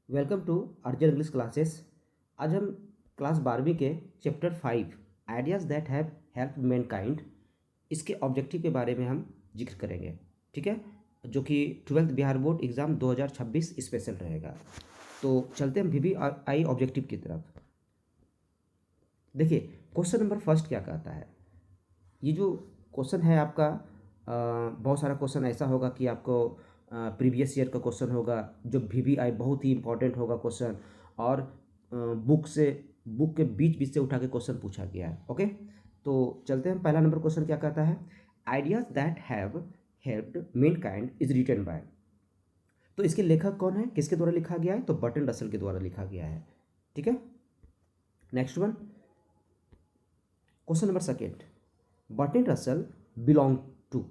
Welcome to Arjan English classes. आज हम class 12वीं के chapter 5 ideas that have help mankind इसके ऑब्जेक्टिव के बारे में हम जिक्र करेंगे। ठीक है, जो कि 12th Bihar board exam 2026 special रहेगा। तो चलते हम VBI ऑब्जेक्टिव की तरफ। देखिए, क्वेश्चन नंबर फर्स्ट क्या कहता है। ये जो क्वेश्चन है आपका, बहुत सारा क्वेश्चन ऐसा होगा कि आपको प्रीवियस ईयर का क्वेश्चन होगा, जो VBI बहुत ही इंपॉर्टेंट होगा क्वेश्चन, और बुक के बीच बीच से उठा के क्वेश्चन पूछा गया है। ओके, तो चलते हैं। पहला नंबर क्वेश्चन क्या कहता है, ideas that have helped mankind is written by. तो इसके लेखक कौन है, किसके द्वारा लिखा गया है, तो बर्टन रसल के द्वारा लिखा गया है। ठीक है, next one, question number second, Burton Russell belong to,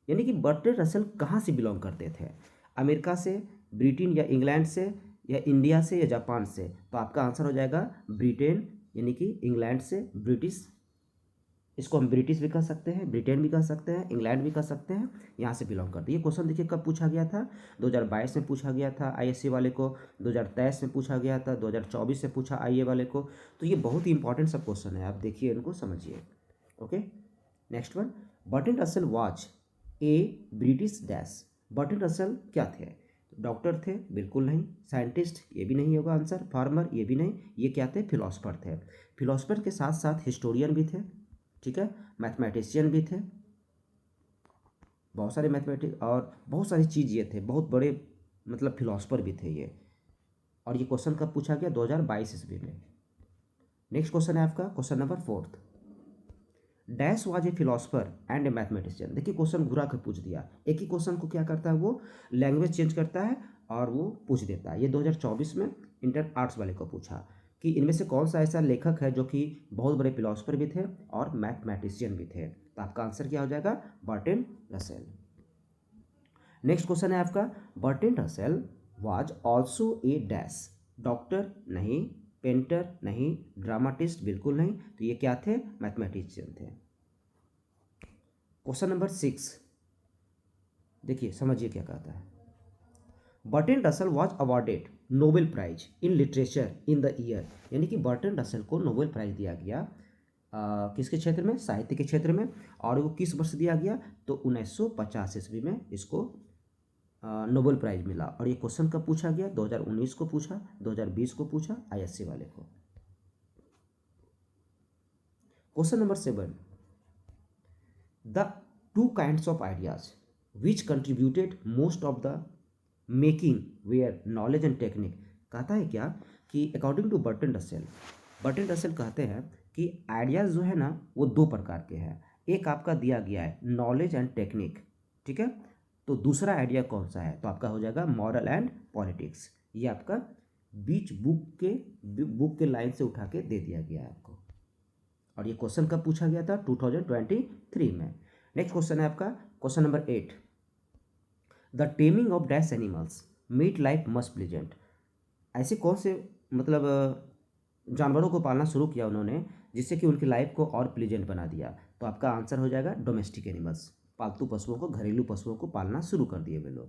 यानी कि बर्टन रसल कहाँ से बिलोंग करते थे, अमेरिका से, ब्रिटेन या इंग्लैंड से, या इंडिया से, या जापान से। तो आपका आंसर हो जाएगा ब्रिटेन, यानी कि इंग्लैंड से, ब्रिटिश। इसको हम ब्रिटिश भी कह सकते हैं, ब्रिटेन भी कह सकते हैं, इंग्लैंड भी कह सकते हैं, यहाँ से बिलोंग करते हैं। ये क्वेश्चन देखिए कब पूछा गया था, 2022 में पूछा गया था ISC वाले को, 2023 में पूछा गया था, 2024 से पूछा IA वाले को। तो ये बहुत ही इंपॉर्टेंट सब क्वेश्चन है, आप देखिए इनको समझिए। Okay, next one, Burton Russell was a British dash. Burton Russell क्या थे, डॉक्टर थे, बिल्कुल नहीं। साइंटिस्ट, ये भी नहीं होगा आंसर। फार्मर, ये भी नहीं। ये क्या थे, फिलोसफर थे। फिलोसफर के साथ साथ हिस्टोरियन भी थे। ठीक है, मैथमेटिशियन भी थे, बहुत सारे मैथमेटिक और बहुत सारी चीज़ ये थे, बहुत बड़े मतलब फिलोसफर भी थे ये। और ये क्वेश्चन कब पूछा गया, 2022 ईस्वी में। नेक्स्ट क्वेश्चन है आपका question number fourth, dash was a philosopher and A mathematician. देखिए क्वेश्चन घुरा कर पूछ दिया, एक ही क्वेश्चन को क्या करता है वो, लैंग्वेज चेंज करता है और वो पूछ देता है। ये 2024 में इंटर आर्ट्स वाले को पूछा कि इनमें से कौन सा ऐसा लेखक है जो कि बहुत बड़े फिलोसफर भी थे और मैथमेटिशियन भी थे। तो आपका आंसर क्या हो जाएगा, बर्टन रसेल। नेक्स्ट क्वेश्चन है आपका, Burton Russell was also a dash. Doctor नहीं, पेंटर नहीं, ड्रामाटिस्ट बिल्कुल नहीं। तो ये क्या थे, मैथमेटिशियन थे। क्वेश्चन नंबर 6, देखिए समझिए क्या कहता है, Burton Russell was awarded Nobel prize in literature in the year. यानी कि बर्टन रसल को नोबेल प्राइज दिया गया किसके क्षेत्र में, साहित्य के क्षेत्र में। और वो किस वर्ष दिया गया, तो 1950 ईस्वी में इसको नोबेल प्राइज मिला। और ये क्वेश्चन कब पूछा गया, 2019 को पूछा, 2020 को पूछा ISC वाले को। Question number 7, the two kinds of ideas which contributed most of the making where knowledge and technique. कहता है क्या कि अकॉर्डिंग टू बर्टन रसेल कहते हैं कि आइडियाज़ जो है ना वो दो प्रकार के हैं। एक आपका दिया गया है नॉलेज एंड टेक्निक, ठीक है। तो दूसरा आइडिया कौन सा है, तो आपका हो जाएगा मॉरल एंड पॉलिटिक्स। ये आपका बीच बुक के लाइन से उठा के दे दिया गया है आपको। और ये क्वेश्चन कब पूछा गया था, 2023 में। नेक्स्ट क्वेश्चन है आपका question number 8, the taming of dash animals made life must pleasant. ऐसे कौन से मतलब जानवरों को पालना शुरू किया उन्होंने जिससे कि उनकी लाइफ को और प्लीजेंट बना दिया। तो आपका आंसर हो जाएगा डोमेस्टिक एनिमल्स। पालतू पशुओं को, घरेलू पशुओं को पालना शुरू कर दिए वे लोग।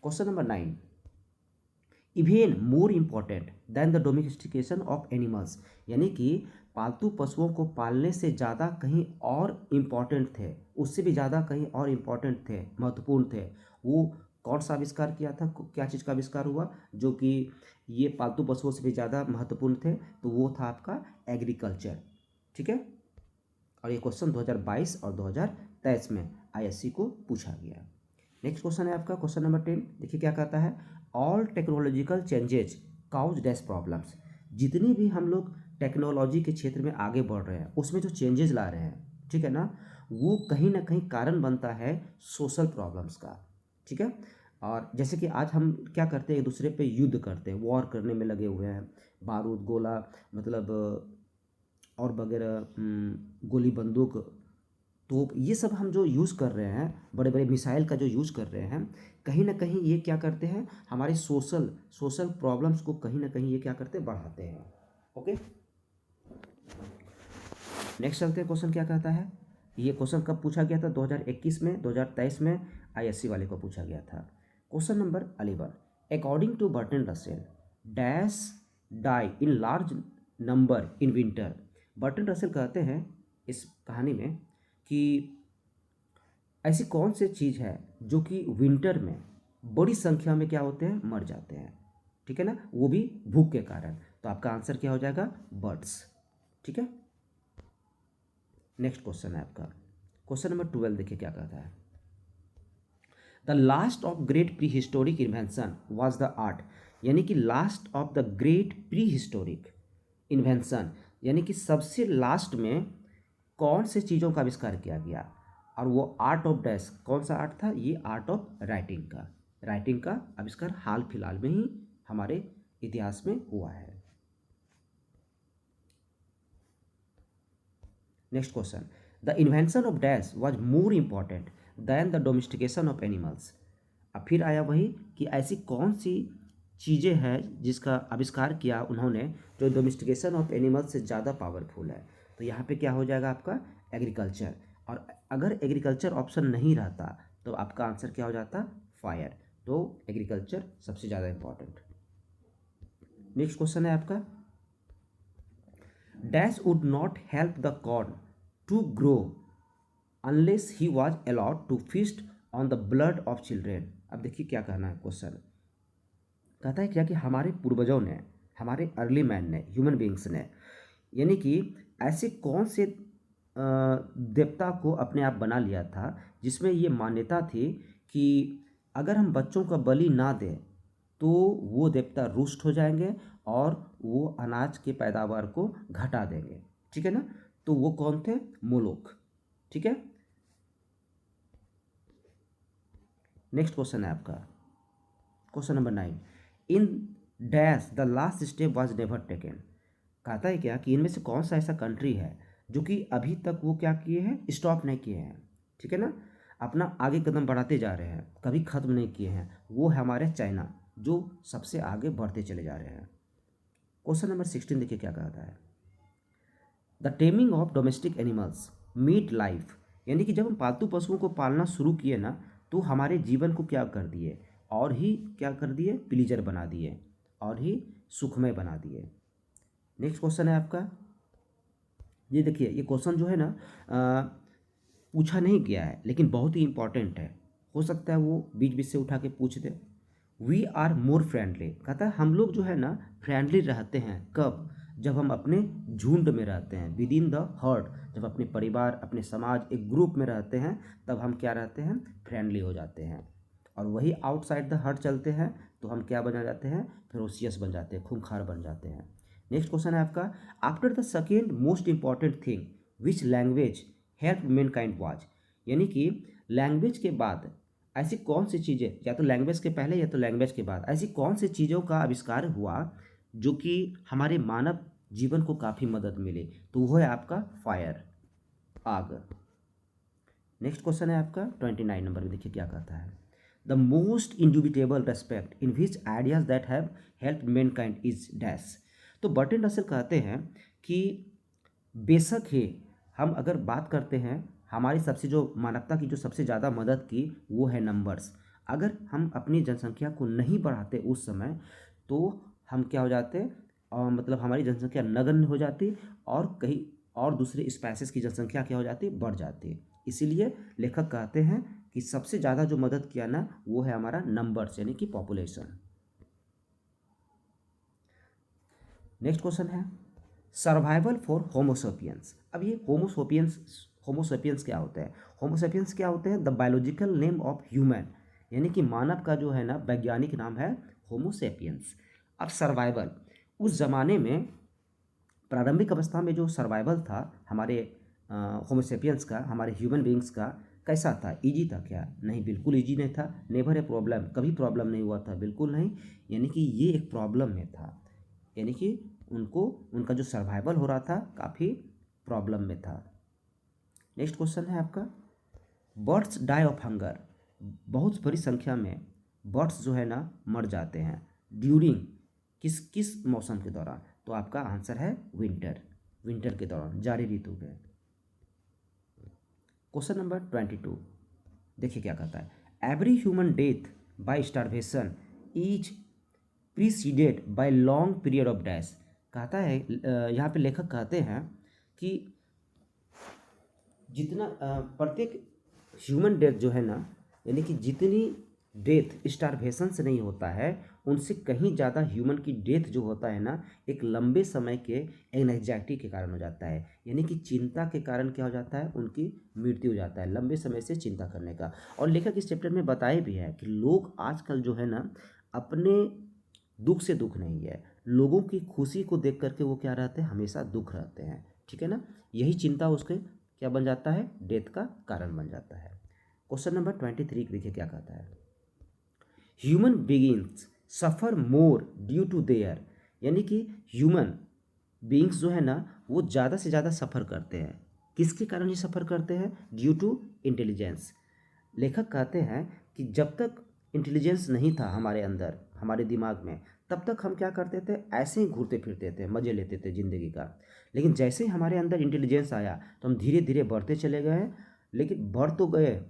Question number 9, even more important than the domestication of animals. यानी कि पालतू पशुओं को पालने से ज़्यादा कहीं और इम्पॉर्टेंट थे, उससे भी ज़्यादा कहीं और इम्पॉर्टेंट थे, महत्वपूर्ण थे। वो कौन सा आविष्कार किया था, क्या चीज़ का आविष्कार हुआ जो कि ये पालतू पशुओं से भी ज़्यादा महत्वपूर्ण थे, तो वो था आपका एग्रीकल्चर। ठीक है, और ये क्वेश्चन 2022 और 2023 में ISC को पूछा गया। नेक्स्ट क्वेश्चन है आपका क्वेश्चन नंबर 10, देखिए क्या कहता है, all technological changes cause dash problems. जितनी भी हम लोग टेक्नोलॉजी के क्षेत्र में आगे बढ़ रहे हैं उसमें जो चेंजेस ला रहे हैं, ठीक है ना, वो कहीं ना कहीं कारण बनता है सोशल प्रॉब्लम्स का। ठीक है, और जैसे कि आज हम क्या करते हैं, एक दूसरे पे युद्ध करते हैं, वॉर करने में लगे हुए हैं, बारूद गोला मतलब और वगैरह, गोली बंदूक तोप, ये सब हम जो यूज़ कर रहे हैं, बड़े बड़े मिसाइल का जो यूज़ कर रहे हैं, कहीं ना कहीं ये क्या करते हैं, हमारे सोशल प्रॉब्लम्स को कहीं ना कहीं ये क्या करते हैं, बढ़ाते हैं। ओके, नेक्स्ट चलते हैं, क्वेश्चन क्या कहता है। ये क्वेश्चन कब पूछा गया था, 2021 में, 2023 में ISC वाले को पूछा गया था। Question number 11, according to Burton Russell, dash die in large number in winter. Burton Russell कहते हैं इस कहानी में कि ऐसी कौन सी चीज़ है जो कि विंटर में बड़ी संख्या में क्या होते हैं, मर जाते हैं। ठीक है ना, वो भी भूख के कारण। तो आपका आंसर क्या हो जाएगा, बर्ड्स। ठीक है, नेक्स्ट क्वेश्चन है आपका क्वेश्चन नंबर 12। देखिए क्या कहता है। The last of great pre historic invention was the art. यानी कि last of the great pre historic invention, यानी कि सबसे लास्ट में कौन से चीज़ों का आविष्कार किया गया। और वो आर्ट ऑफ डैश, कौन सा आर्ट था, ये आर्ट ऑफ राइटिंग का। राइटिंग का आविष्कार हाल फिलहाल में ही हमारे इतिहास में हुआ है। Next question, the invention of dash was more important than the domestication of animals. अब फिर आया वही कि ऐसी कौन सी चीज़ें हैं जिसका आविष्कार किया उन्होंने जो डोमेस्टिकेशन ऑफ एनिमल्स से ज़्यादा पावरफुल है। तो यहाँ पे क्या हो जाएगा आपका, एग्रीकल्चर। और अगर एग्रीकल्चर ऑप्शन नहीं रहता तो आपका आंसर क्या हो जाता, फायर। तो एग्रीकल्चर सबसे ज़्यादा इंपॉर्टेंट। नेक्स्ट क्वेश्चन है आपका, dash would not help the corn to grow unless he was allowed to feast on the blood of children. अब देखिए क्या कहना है क्वेश्चन, कहता है क्या कि हमारे पूर्वजों ने, हमारे अर्ली मैन ने, ह्यूमन बींग्स ने, यानी कि ऐसे कौन से देवता को अपने आप बना लिया था जिसमें ये मान्यता थी कि अगर हम बच्चों का बलि ना दें तो वो देवता रुष्ट हो जाएंगे और वो अनाज के पैदावार को घटा देंगे। ठीक है ना, तो वो कौन थे, मोलोक। ठीक है, नेक्स्ट क्वेश्चन है आपका question number 9। In dash the last step was never taken. कहता है क्या कि इनमें से कौन सा ऐसा कंट्री है जो कि अभी तक वो क्या किए हैं, स्टॉप नहीं किए हैं। ठीक है ना, अपना आगे कदम बढ़ाते जा रहे हैं, कभी ख़त्म नहीं किए हैं। वो है हमारे चाइना, जो सबसे आगे बढ़ते चले जा रहे हैं। क्वेश्चन नंबर 16 देखिए क्या कहता है, the taming of domestic animals meet life. यानी कि जब हम पालतू पशुओं को पालना शुरू किए ना तो हमारे जीवन को क्या कर दिए, और ही क्या कर दिए, प्लीजर बना दिए और ही सुखमय बना दिए। नेक्स्ट क्वेश्चन है आपका, ये देखिए ये क्वेश्चन जो है ना पूछा नहीं गया है लेकिन बहुत ही इंपॉर्टेंट है, हो सकता है वो बीच बीच से उठा के पूछ दे। वी आर मोर फ्रेंडली, कहता है हम लोग जो है ना फ्रेंडली रहते हैं कब, जब हम अपने झुंड में रहते हैं, विद इन द हर्ड। जब अपने परिवार, अपने समाज, एक ग्रुप में रहते हैं तब हम क्या रहते हैं, फ्रेंडली हो जाते हैं। और वही आउटसाइड द हर्ड चलते हैं तो हम क्या बन जाते हैं, फेरोसियस बन जाते हैं, खूंखार बन जाते हैं। नेक्स्ट क्वेश्चन है आपका, after the second most important thing which language help man kind was. यानी कि लैंग्वेज के बाद ऐसी कौन सी चीज़ें, या तो लैंग्वेज के पहले या तो लैंग्वेज के बाद, ऐसी कौन सी चीज़ों का आविष्कार हुआ जो कि हमारे मानव जीवन को काफ़ी मदद मिले। तो वो है आपका फायर, आग। नेक्स्ट क्वेश्चन है आपका 29 नंबर में। देखिए क्या कहता है, the most inevitable respect in which ideas that have help mankind is dash. तो बर्टन रसेल कहते हैं कि बेशक ही हम अगर बात करते हैं, हमारी सबसे जो मानवता की जो सबसे ज़्यादा मदद की वो है नंबर्स। अगर हम अपनी जनसंख्या को नहीं बढ़ाते उस समय तो हम क्या हो जाते, मतलब हमारी जनसंख्या नगण्य हो जाती और कहीं और दूसरे स्पैसीज की जनसंख्या क्या हो जाती, बढ़ जाती। इसीलिए लेखक कहते हैं कि सबसे ज़्यादा जो मदद किया ना वो है हमारा नंबर्स, यानी कि पॉपुलेशन। नेक्स्ट क्वेश्चन है, सर्वाइवल फॉर होमोसेपियंस। अब ये होमोसेपियंस क्या होता है, होमोसेपियंस क्या होते हैं, the biological name of human. यानी कि मानव का जो है ना वैज्ञानिक नाम है होमोसेपियंस। अब सर्वाइवल, उस ज़माने में प्रारंभिक अवस्था में जो सर्वाइवल था हमारे होमोसेपियंस का, हमारे ह्यूमन बींग्स का, कैसा था, इजी था क्या, नहीं बिल्कुल इजी नहीं था। नेवर ए प्रॉब्लम, कभी प्रॉब्लम नहीं हुआ था, बिल्कुल नहीं। यानी कि ये एक प्रॉब्लम में था, यानी कि उनको, उनका जो सर्वाइवल हो रहा था काफ़ी प्रॉब्लम में था। नेक्स्ट क्वेश्चन है आपका, बर्ड्स डाई ऑफ हंगर। बहुत बड़ी संख्या में बर्ड्स जो है ना मर जाते हैं ड्यूरिंग, किस किस मौसम के दौरान। तो आपका आंसर है विंटर, विंटर के दौरान, जाड़ी ऋतु में। क्वेश्चन नंबर 22 देखिए क्या कहता है, every human death by starvation is preceded by long period of dash. कहता है यहाँ पे लेखक कहते हैं कि जितना प्रत्येक ह्यूमन डेथ जो है ना, यानी कि जितनी डेथ स्टारवेशन से नहीं होता है, उनसे कहीं ज़्यादा ह्यूमन की डेथ जो होता है ना, एक लंबे समय के एंग्जाइटी के कारण हो जाता है। यानी कि चिंता के कारण क्या हो जाता है, उनकी मृत्यु हो जाता है, लंबे समय से चिंता करने का। और लेखक इस चैप्टर में बताए भी है कि लोग आजकल जो है ना, अपने दुख से दुख नहीं है, लोगों की खुशी को देख करके वो क्या रहते हैं, हमेशा दुख रहते हैं। ठीक है ना, यही चिंता उसके क्या बन जाता है, डेथ का कारण बन जाता है। क्वेश्चन नंबर 23 देखिए क्या कहता है। Human beings suffer more due to their, यानी कि ह्यूमन बीइंग्स जो है ना, वो ज़्यादा से ज़्यादा सफ़र करते हैं। किसके कारण ये सफ़र करते हैं, ड्यू टू इंटेलिजेंस। लेखक कहते हैं कि जब तक इंटेलिजेंस नहीं था हमारे अंदर, हमारे दिमाग में, तब तक हम क्या करते थे, ऐसे ही घूरते फिरते थे, मज़े लेते थे ज़िंदगी का। लेकिन जैसे ही हमारे अंदर इंटेलिजेंस आया तो हम धीरे धीरे बढ़ते चले गए। लेकिन बढ़ तो गए,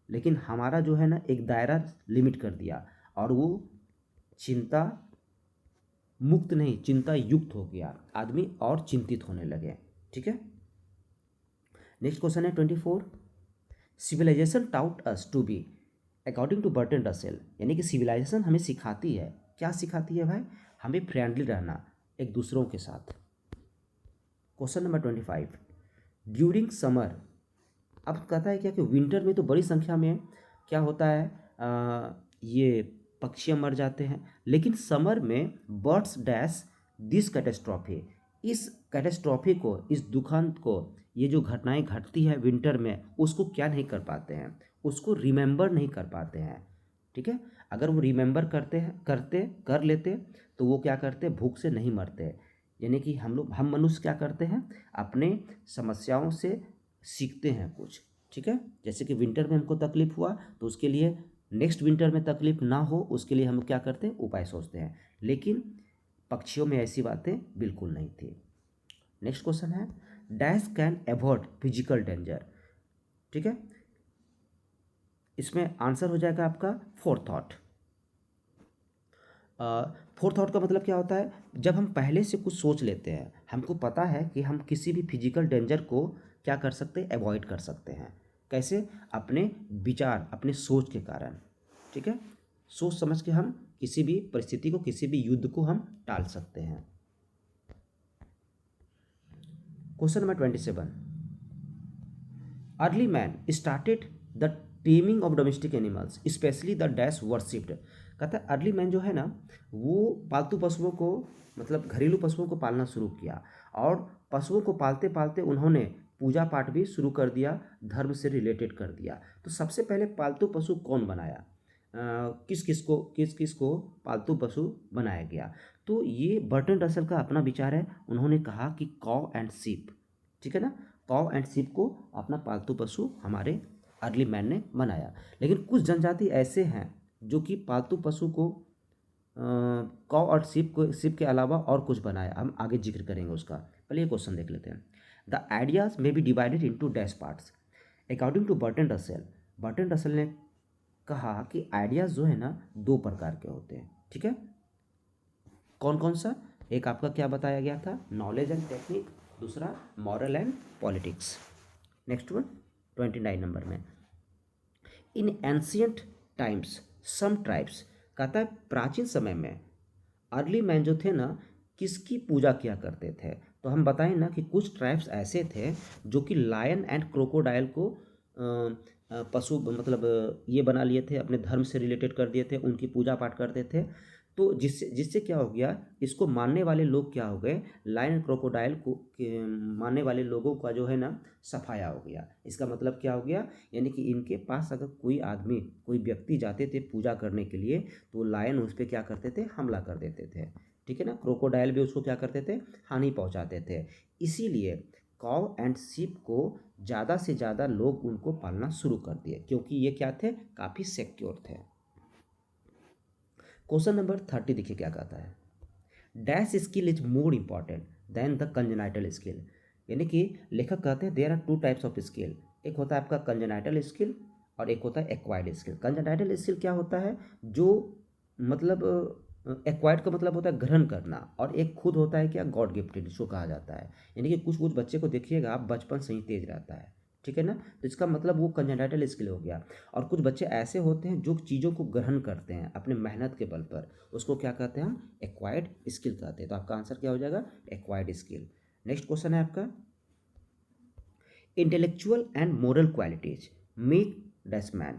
लेकिन हमारा जो है ना एक दायरा लिमिट कर दिया, और वो चिंता मुक्त नहीं, चिंता युक्त हो गया आदमी, और चिंतित होने लगे। ठीक है, नेक्स्ट क्वेश्चन है 24। Civilization taught us to be according to Burton Russell, यानी कि सिविलाइजेशन हमें सिखाती है, क्या सिखाती है भाई, हमें फ्रेंडली रहना एक दूसरों के साथ। Question number 25। ड्यूरिंग समर, अब कहता है क्या कि विंटर में तो बड़ी संख्या में क्या होता है, ये पक्षियाँ मर जाते हैं, लेकिन समर में बर्ड्स डैश दिस कैटेस्ट्रॉफी, इस कैटेस्ट्रॉफी को, इस दुखांत को, ये जो घटनाएं घटती है विंटर में, उसको क्या नहीं कर पाते हैं, उसको रिमेंबर नहीं कर पाते हैं। ठीक है, अगर वो रिमेंबर कर लेते तो वो क्या करते, भूख से नहीं मरते। यानी कि हम मनुष्य क्या करते हैं, अपने समस्याओं से सीखते हैं कुछ। ठीक है, जैसे कि विंटर में हमको तकलीफ हुआ तो उसके लिए नेक्स्ट विंटर में तकलीफ ना हो, उसके लिए हम क्या करते हैं, उपाय सोचते हैं। लेकिन पक्षियों में ऐसी बातें बिल्कुल नहीं थी। नेक्स्ट क्वेश्चन है, dash can avoid physical danger. ठीक है, इसमें आंसर हो जाएगा आपका फोर्थ थॉट। फोर्थ थॉट का मतलब क्या होता है, जब हम पहले से कुछ सोच लेते हैं, हमको पता है कि हम किसी भी फिजिकल डेंजर को क्या कर सकते हैं, अवॉइड कर सकते हैं। कैसे, अपने विचार, अपने सोच के कारण। ठीक है, सोच समझ के हम किसी भी परिस्थिति को, किसी भी युद्ध को हम टाल सकते हैं। Question number 27। Early man started the taming of domestic animals specially the dash worshipped. कहता है अर्ली मैन जो है ना, वो पालतू पशुओं को, मतलब घरेलू पशुओं को पालना शुरू किया, और पशुओं को पालते पालते उन्होंने पूजा पाठ भी शुरू कर दिया, धर्म से रिलेटेड कर दिया। तो सबसे पहले पालतू पशु कौन बनाया, किस किस को पालतू पशु बनाया गया, तो ये बर्टन रसल का अपना विचार है। उन्होंने कहा कि कॉव एंड सीप, ठीक है ना, कॉव एंड सीप को अपना पालतू पशु हमारे अर्ली मैन ने बनाया। लेकिन कुछ जनजाति ऐसे हैं जो कि पालतू पशु को कॉव और सीप के अलावा और कुछ बनाया, हम आगे जिक्र करेंगे उसका। पहले ये क्वेश्चन देख लेते हैं। The ideas may be divided into dash parts according to Burton Russell. Burton Russell ने कहा कि आइडियाज जो है ना, दो प्रकार के होते हैं। ठीक है, कौन कौन सा, एक आपका क्या बताया गया था, नॉलेज एंड टेक्निक, दूसरा moral and politics. Next one 29 number में, in ancient times some tribes, कहता है प्राचीन समय में अर्ली मैन जो थे ना, किसकी पूजा किया करते थे, तो हम बताएं ना कि कुछ ट्राइब्स ऐसे थे जो कि लायन एंड क्रोकोडाइल को पशु, मतलब ये बना लिए थे, अपने धर्म से रिलेटेड कर दिए थे, उनकी पूजा पाठ करते थे। तो जिससे जिससे क्या हो गया, इसको मानने वाले लोग क्या हो गए, लायन क्रोकोडाइल को मानने वाले लोगों का जो है ना सफाया हो गया। इसका मतलब क्या हो गया, यानी कि इनके पास अगर कोई आदमी, कोई व्यक्ति जाते थे पूजा करने के लिए, तो लायन उस पर क्या करते थे, हमला कर देते थे। ठीक है ना, क्रोकोडाइल भी उसको क्या करते थे, हानि पहुंचाते थे। इसीलिए कॉव एंड सीप को ज़्यादा से ज़्यादा लोग उनको पालना शुरू कर दिए, क्योंकि ये क्या थे, काफ़ी सिक्योर थे। क्वेश्चन नंबर 30 देखिए क्या कहता है, dash skill is more important than the congenital skill. यानी कि लेखक कहते हैं there are two types of skill, एक होता है आपका कंजेनाइटल स्किल और एक होता है एक्वायर्ड स्किल। कंजेनाइटल स्किल क्या होता है, जो मतलब एक्वायर्ड का मतलब होता है ग्रहण करना, और एक खुद होता है क्या, गॉड गिफ्टेड, जिसको कहा जाता है। यानी कि कुछ कुछ बच्चे को देखिएगा आप, बचपन से ही तेज रहता है, ठीक है ना, तो इसका मतलब वो कंजेनाइटल स्किल हो गया। और कुछ बच्चे ऐसे होते हैं जो चीज़ों को ग्रहण करते हैं अपने मेहनत के बल पर, उसको क्या कहते हैं हम, एक्वायर्ड स्किल कहते हैं। तो आपका आंसर क्या हो जाएगा, एक्वायर्ड स्किल। नेक्स्ट क्वेश्चन है आपका, intellectual and moral qualities make dash man.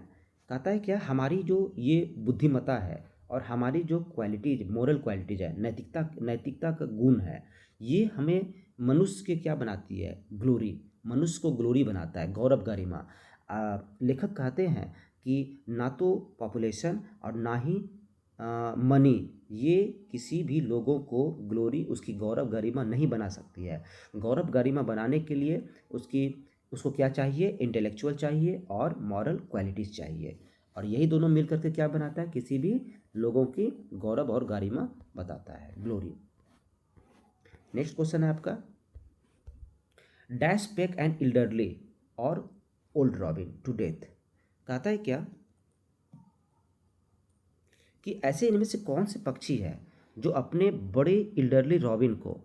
कहता है क्या, हमारी जो ये बुद्धिमत्ता है और हमारी जो क्वालिटीज, मोरल क्वालिटीज है, नैतिकता नैतिकता का गुण है, ये हमें मनुष्य के क्या बनाती है, ग्लोरी, मनुष्य को ग्लोरी बनाता है, गौरव गरिमा। लेखक कहते हैं कि ना तो पॉपुलेशन और ना ही मनी, ये किसी भी लोगों को ग्लोरी, उसकी गौरव गरिमा नहीं बना सकती है। गौरव गरिमा बनाने के लिए उसकी उसको क्या चाहिए, इंटेलेक्चुअल चाहिए और मॉरल क्वालिटीज़ चाहिए, और यही दोनों मिल करके क्या बनाता है, किसी भी लोगों की गौरव और गरिमा बताता है, ग्लोरी। नेक्स्ट क्वेश्चन है आपका, डैश पेक एंड इल्डरली और ओल्ड रॉबिन टू डेथ। कहता है क्या कि ऐसे इनमें से कौन से पक्षी है जो अपने बड़े इल्डरली रॉबिन को,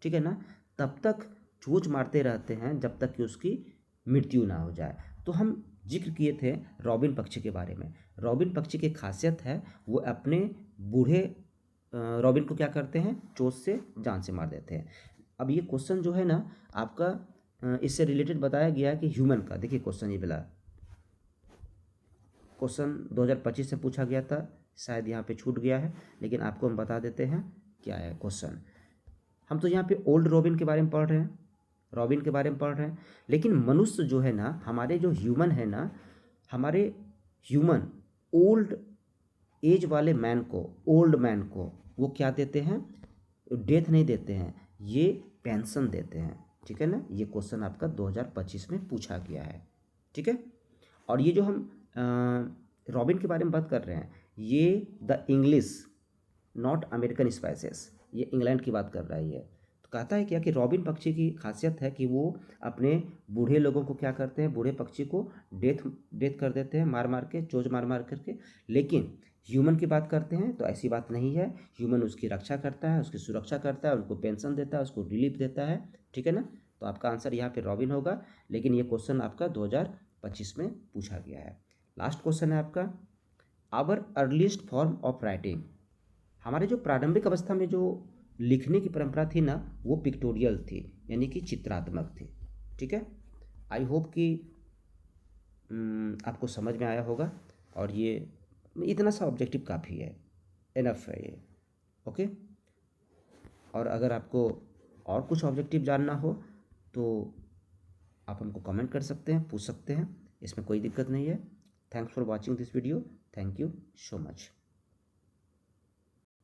ठीक है ना, तब तक चोंच मारते रहते हैं जब तक कि उसकी मृत्यु ना हो जाए। तो हम जिक्र किए थे रॉबिन पक्षी के बारे में। रॉबिन पक्षी की खासियत है वो अपने बूढ़े रॉबिन को क्या करते हैं, चोंच से जान से मार देते हैं। अब ये क्वेश्चन जो है ना आपका, इससे रिलेटेड बताया गया है कि ह्यूमन का, देखिए क्वेश्चन ये मिला, क्वेश्चन 2025 से पूछा गया था, शायद यहाँ पे छूट गया है, लेकिन आपको हम बता देते हैं क्या है क्वेश्चन। हम तो यहाँ पे ओल्ड रॉबिन के बारे में पढ़ रहे हैं, रॉबिन के बारे में पढ़ रहे हैं, लेकिन मनुष्य जो है ना, हमारे जो ह्यूमन है ना, हमारे ह्यूमन ओल्ड एज वाले मैन को, ओल्ड मैन को वो क्या देते हैं, डेथ नहीं देते हैं, ये पेंशन देते हैं, ठीक है ना। ये क्वेश्चन आपका 2025 में पूछा गया है, ठीक है। और ये जो हम रॉबिन के बारे में बात कर रहे हैं, ये the English, not American spices, ये इंग्लैंड की बात कर रहा है ये। तो कहता है क्या कि रॉबिन पक्षी की खासियत है कि वो अपने बूढ़े लोगों को क्या करते हैं, बूढ़े पक्षी को डेथ डेथ कर देते हैं, मार मार के, चोंच मार मार करके। लेकिन ह्यूमन की बात करते हैं तो ऐसी बात नहीं है, ह्यूमन उसकी रक्षा करता है, उसकी सुरक्षा करता है, उनको पेंशन देता है, उसको रिलीफ देता है, ठीक है ना। तो आपका आंसर यहाँ पे रॉबिन होगा, लेकिन ये क्वेश्चन आपका 2025 में पूछा गया है। लास्ट क्वेश्चन है आपका, our earliest form of writing. हमारे जो प्रारंभिक अवस्था में जो लिखने की परंपरा थी ना, वो पिक्टोरियल थी, यानी कि चित्रात्मक थी, ठीक है। आई होप कि आपको समझ में आया होगा, और ये इतना सा ऑब्जेक्टिव काफ़ी है, इनफ है ये, ओके। और अगर आपको और कुछ ऑब्जेक्टिव जानना हो तो आप हमको कमेंट कर सकते हैं, पूछ सकते हैं, इसमें कोई दिक्कत नहीं है। Thanks for watching this video, thank you so much.